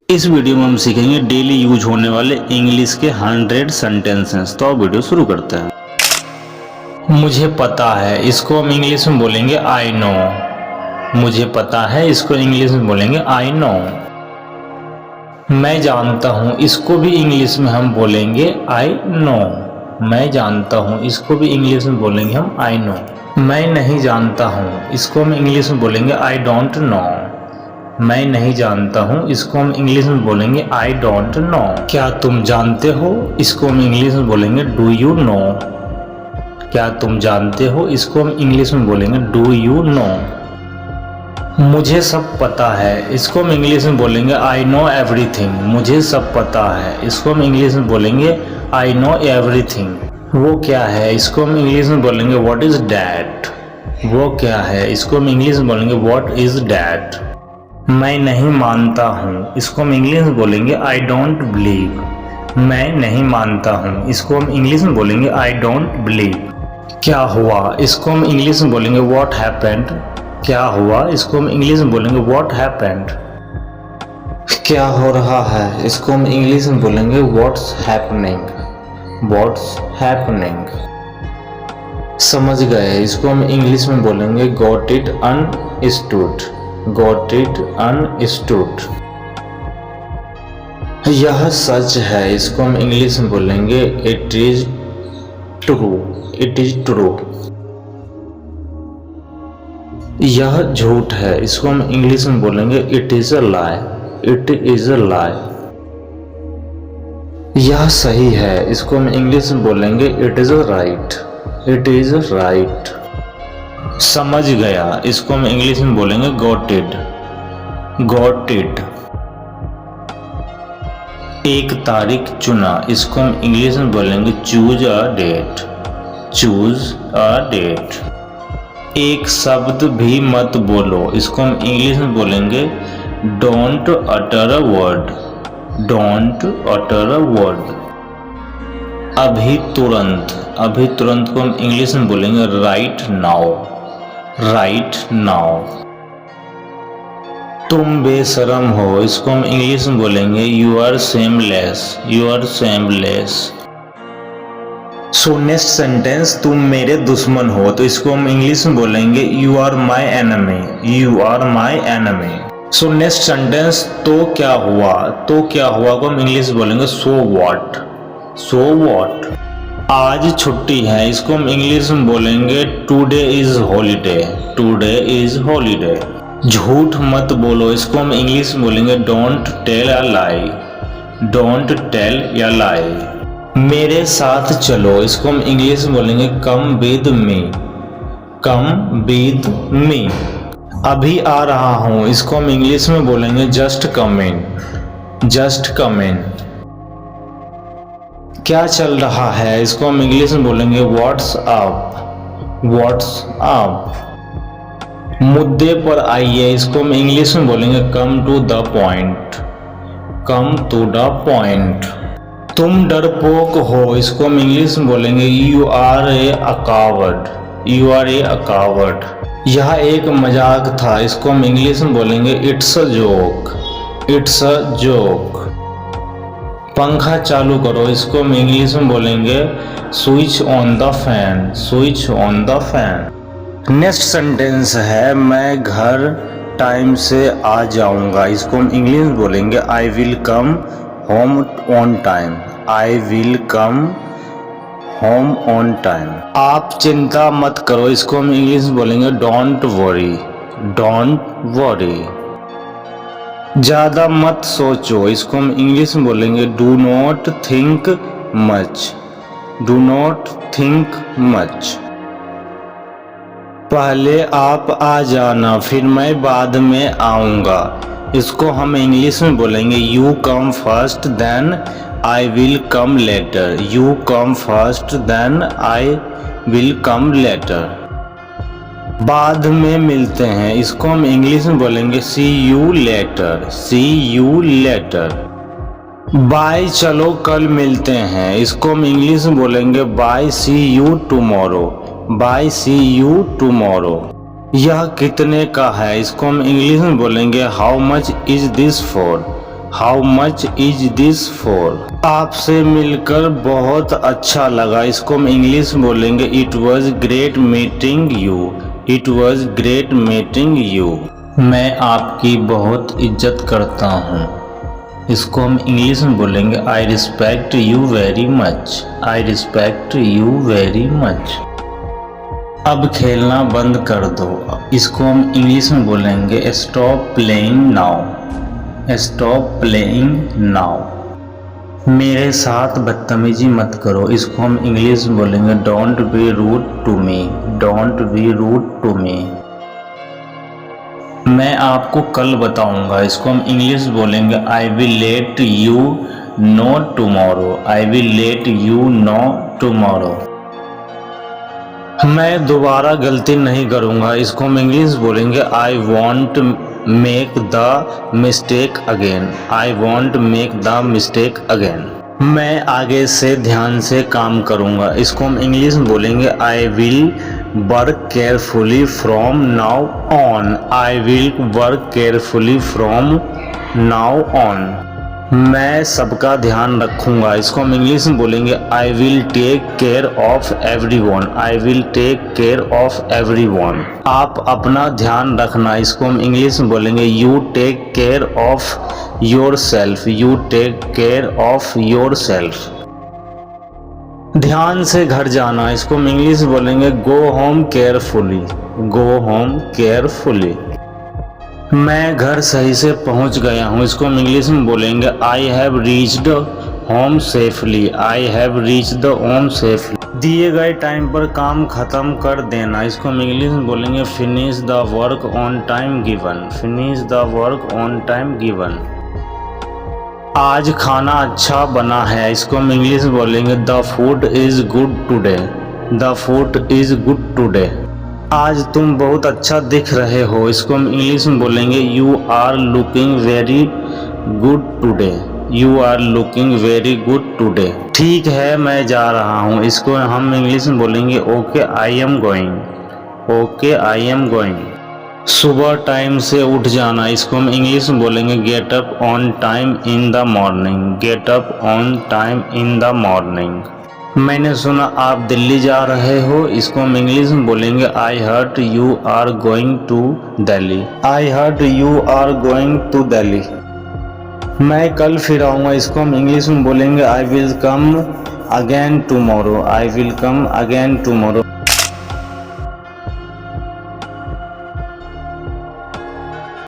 इस वीडियो में हम सीखेंगे डेली यूज होने वाले इंग्लिश के 100 सेंटेंसेस। तो वीडियो शुरू करते हैं। मुझे पता है, इसको हम इंग्लिश में बोलेंगे आई नो। मुझे पता है, इसको इंग्लिश में बोलेंगे आई नो। मैं जानता हूँ, इसको भी इंग्लिश में हम बोलेंगे आई नो। मैं जानता हूँ, इसको भी इंग्लिश में बोलेंगे हम आई नो। मैं नहीं जानता हूँ, इसको हम इंग्लिश में बोलेंगे आई डोंट नो। मैं नहीं जानता हूँ, इसको हम इंग्लिश में बोलेंगे आई डोंट नो। क्या तुम जानते हो, इसको हम इंग्लिश में बोलेंगे डू यू नो। क्या तुम जानते हो, इसको हम इंग्लिश में बोलेंगे डू यू नो। मुझे सब पता है, इसको हम इंग्लिश में बोलेंगे आई नो एवरीथिंग। मुझे सब पता है, इसको हम इंग्लिश में बोलेंगे आई नो एवरीथिंग। वो क्या है, इसको हम इंग्लिश में बोलेंगे व्हाट इज दैट। वो क्या है, इसको हम इंग्लिश में बोलेंगे व्हाट इज दैट। मैं नहीं मानता हूँ, इसको हम इंग्लिश में बोलेंगे आई डोंट बिलीव। मैं नहीं मानता हूँ, इसको हम इंग्लिश में बोलेंगे आई डोंट बिलीव। क्या हुआ, इसको हम इंग्लिश में बोलेंगे व्हाट हैपेंड। क्या हुआ, इसको हम इंग्लिश में बोलेंगे व्हाट हैपेंड। क्या हो रहा है, इसको हम इंग्लिश में बोलेंगे व्हाट्स हैपनिंग। What's happening. समझ गए, इसको हम इंग्लिश में बोलेंगे got it understood. Got it understood। यह सच है, इसको हम इंग्लिश में बोलेंगे it is true। It is true। यह झूठ है, इसको हम इंग्लिश में बोलेंगे it is a lie। It is a lie। यह सही है, इसको हम इंग्लिश में बोलेंगे it is a right। It is a right। समझ गया, इसको हम इंग्लिश में बोलेंगे गॉट इट। Got it. एक तारीख चुना, इसको हम इंग्लिश में बोलेंगे choose a date. Choose a date. एक शब्द भी मत बोलो, इसको हम इंग्लिश में बोलेंगे don't utter a word. Don't utter a word. अभी तुरंत। अभी तुरंत को हम इंग्लिश में बोलेंगे राइट नाउ। Right now. तुम बेशरम हो, इसको हम इंग्लिश में बोलेंगे you are seamless. You are seamless. So next sentence, तुम मेरे दुश्मन हो, तो इसको हम इंग्लिश में बोलेंगे you are my enemy. You are my enemy. So next sentence, तो क्या हुआ। तो क्या हुआ को हम इंग्लिश में बोलेंगे सो व्हाट। So what. आज छुट्टी है, इसको हम इंग्लिश में बोलेंगे today is holiday. Today is holiday. झूठ मत बोलो, इसको हम इंग्लिश में बोलेंगे don't tell a lie. Don't tell a lie. मेरे साथ चलो, इसको हम इंग्लिश में बोलेंगे come with me. Come with me. अभी आ रहा हूँ, इसको हम इंग्लिश में बोलेंगे जस्ट कम इन। जस्ट कम इन। क्या चल रहा है, इसको हम इंग्लिश में बोलेंगे व्हाट्स अप। What's up. मुद्दे पर आइए, इसको हम इंग्लिश में बोलेंगे come to the point. Come to the point. तुम डरपोक हो, इसको हम इंग्लिश में बोलेंगे you are a coward. You are a coward. यह एक मजाक था, इसको हम इंग्लिश में बोलेंगे it's a joke. It's a joke. पंखा चालू करो, इसको हम इंग्लिश में बोलेंगे switch on the fan. Switch on the fan. Next sentence है मैं घर टाइम से आ जाऊंगा, इसको हम इंग्लिश में बोलेंगे I will come home on time. I will come home on time. आप चिंता मत करो, इसको हम इंग्लिश में बोलेंगे डोंट वरी। Don't worry. ज्यादा मत सोचो, इसको हम इंग्लिश में बोलेंगे do not think much. Do not think much. पहले आप आ जाना, फिर मैं बाद में आऊंगा, इसको हम इंग्लिश में बोलेंगे you come first then I will come later. You come first then I will come later. बाद में मिलते हैं, इसको हम इंग्लिश में बोलेंगे see you later. See you later. Bye चलो कल मिलते हैं, इसको हम इंग्लिश में बोलेंगे bye see you tomorrow. Bye see you tomorrow. यह कितने का है, इसको हम इंग्लिश में बोलेंगे how much is this for. How much is this for. आपसे मिलकर बहुत अच्छा लगा, इसको हम इंग्लिश में बोलेंगे it was great meeting you. It was great meeting you. मैं आपकी बहुत इज्जत करता हूँ, इसको हम इंग्लिश में बोलेंगे I respect you very much. I respect you very much. अब खेलना बंद कर दो, इसको हम इंग्लिश में बोलेंगे stop playing now. Stop playing now. मेरे साथ बदतमीजी मत करो, इसको हम इंग्लिश में बोलेंगे don't be rude to me. Don't be rude to me. मैं आपको कल बताऊंगा, इसको हम इंग्लिश बोलेंगे I will let you know tomorrow. I will let you know tomorrow. मैं दोबारा गलती नहीं करूंगा, इसको हम इंग्लिश बोलेंगे I won't make the mistake again. I won't make the mistake again. मैं आगे से ध्यान से काम करूंगा, इसको हम इंग्लिश में बोलेंगे I will work carefully from now on. I will work carefully from now on. मैं सबका ध्यान रखूंगा, इसको हम इंग्लिश में बोलेंगे I will take care of everyone. I will take care of everyone. आप अपना ध्यान रखना, इसको हम इंग्लिश में बोलेंगे you take care of yourself. You take care of yourself. ध्यान से घर जाना, इसको हम इंग्लिश में बोलेंगे go home carefully. Go home carefully. मैं घर सही से पहुंच गया हूं, इसको हम इंग्लिश में बोलेंगे I have reached home safely. I have reached home safely. दिए गए टाइम पर काम खत्म कर देना, इसको हम इंग्लिश में बोलेंगे finish the work on time given. Finish the work on time given. आज खाना अच्छा बना है, इसको हम इंग्लिश में बोलेंगे the food is good today. The food is good today. आज तुम बहुत अच्छा दिख रहे हो, इसको हम इंग्लिश में बोलेंगे you are looking very good today. You are looking very good today. ठीक है मैं जा रहा हूँ, इसको हम इंग्लिश में बोलेंगे okay I am going. Okay I am going. सुबह टाइम से उठ जाना, इसको हम इंग्लिश में बोलेंगे get up on time in the morning. Get up on time in the morning. मैंने सुना आप दिल्ली जा रहे हो, इसको हम इंग्लिश में बोलेंगे I heard you are going to Delhi. I heard you are going to Delhi. मैं कल फिर आऊँगा, इसको हम इंग्लिश में बोलेंगे I will come again tomorrow. I will come again tomorrow.